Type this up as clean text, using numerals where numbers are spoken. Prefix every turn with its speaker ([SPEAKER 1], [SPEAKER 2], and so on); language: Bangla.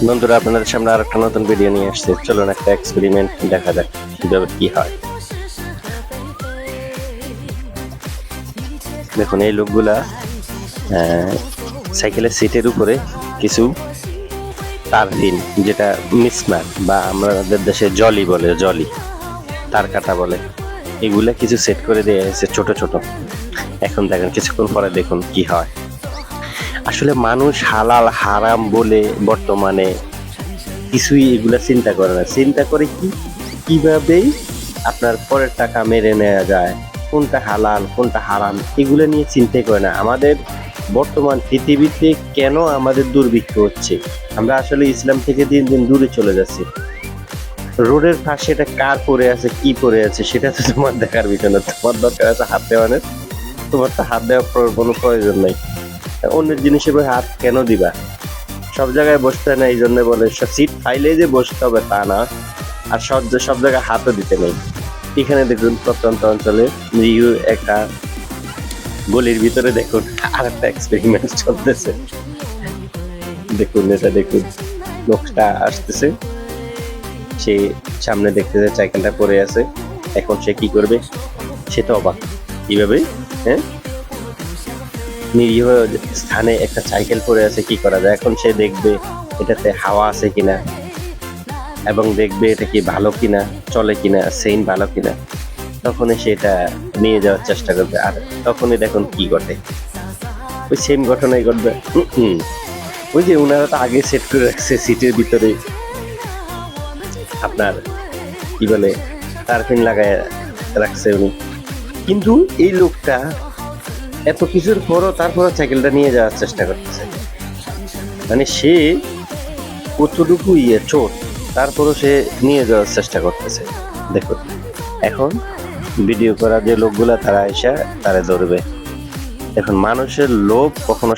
[SPEAKER 1] বন্ধুরা, আপনাদের সামনে আর একটা নতুন ভিডিও নিয়ে আসছে। চলুন একটা এক্সপেরিমেন্ট দেখা যাক কিভাবে কি হয়। দেখুন, এই লোকগুলা সাইকেলের সিটের উপরে কিছু তারহীন, যেটা মিসমার বা আমাদের দেশে জলি বলে, জলি তার কাটা বলে, এগুলা কিছু সেট করে দেওয়া হয়েছে ছোট ছোট। এখন দেখেন, কিছুক্ষণ পরে দেখুন কি হয়। আসলে মানুষ হালাল হারাম বলে বর্তমানে কিছুই এগুলা চিন্তা করে না। চিন্তা করে কিভাবেই আপনার পরের টাকা মেরে নেওয়া যায়, কোনটা হালাল কোনটা হারাম, এগুলো নিয়ে চিন্তাই করে না। আমাদের বর্তমান পৃথিবীতে কেন আমাদের দুর্ভিক্ষ হচ্ছে? আমরা আসলে ইসলাম থেকে দিন দিন দূরে চলে যাচ্ছি। রোডের পাশে এটা কার পড়ে আছে, কি পড়ে আছে, সেটা তো তোমার দেখার বিষয় না। তোমার দরকার আছে হাত দেওয়ানের, তোমার তো হাত দেওয়ার কোনো প্রয়োজন নাই। অন্যের জিনিসের উপর হাত কেন দিবা? সব জায়গায় বসতে হয় না, এই জন্য বলে সিট ফাইলে যে বসতে হবে তা না, আর সব জায়গায় হাতও দিতে নেই। এখানে দেখুন, প্রত্যন্ত অঞ্চলে নিউ একটা গলির ভিতরে দেখুন আর একটা এক্সপেরিমেন্ট চলতেছে। দেখুন, এটা দেখুন, লোকটা আসতেছে, সে সামনে দেখতেছে সাইকেলটা পড়ে আছে। এখন সে কি করবে? সে তো অবাক, কিভাবে নিরীহ স্থানে একটা সাইকেল পড়ে আছে, কি করা যায়। এখন সে দেখবে এটাতে হাওয়া আছে কিনা, এবং দেখবে এটা কি ভালো কিনা, চলে কিনা, সেইন ভালো কিনা। তখনই সেটা নিয়ে যাওয়ার চেষ্টা করবে। আর তখনই দেখুন কি ঘটে, ওই সেম ঘটনাই ঘটবে। ওই যে উনারা তো আগে সেট করে রাখছে সিটের ভিতরে, আপনার কি বলে, তারপিন লাগায় রাখছে উনি। কিন্তু এই লোকটা এত কিছুর পরও তারপরও সাইকেলটা নিয়ে যাওয়ার চেষ্টা করতেছে। মানে সে কতটুকু চোর, তারপরও সে নিয়ে যাওয়ার চেষ্টা করতেছে। দেখুন, এখন ভিডিও করা যে লোকগুলা তারা এসে তারা ধরবে। এখন মানুষের লোভ কখনো